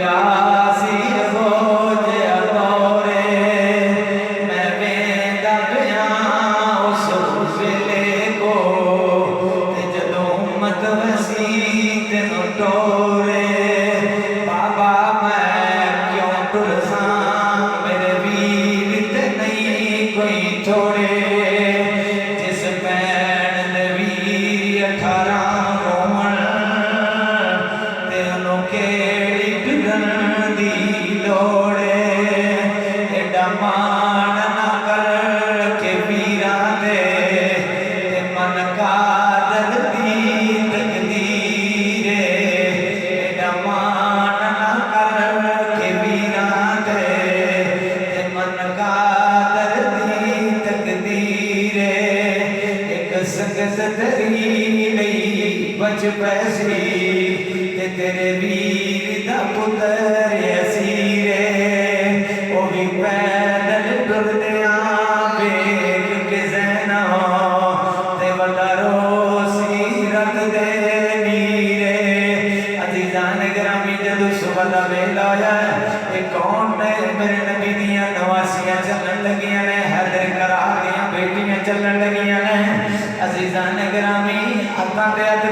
यासीर हो जया दौरे मैं वेंदा पिया उस वेले को ते जदों उम्मत वसी तेनू टोरे बाबा मैं क्यों टुरसा मेरे वीर ते नहीं कोई छोड़े जिस भैन दे वीर 18 होवन ते उन्हों केड़ी फिरन दी लोड़े एडा मान ना कर के वीरां दे ते मन कादर दी तकदीर एडा मान ना कर के वीरां दे ते मन कादर दी तकदीर एक संगत तरी नहीं बच पैसी ते तेरे वीर दा पुत्र असीरे ओ भी पैदल टुरदियां वेख के ज़ैना ते वड्डा रोसी रत दे नीरे अज़ीज़ान गिरामी जदों सुबह दा वेला होया ए कौन ने मेरे नबी दियां नवासियां चलन लगियां ने हैदर करार दियां बेटियां चलन लगियां ने अज़ीज़ान गिरामी अत्तां ते अत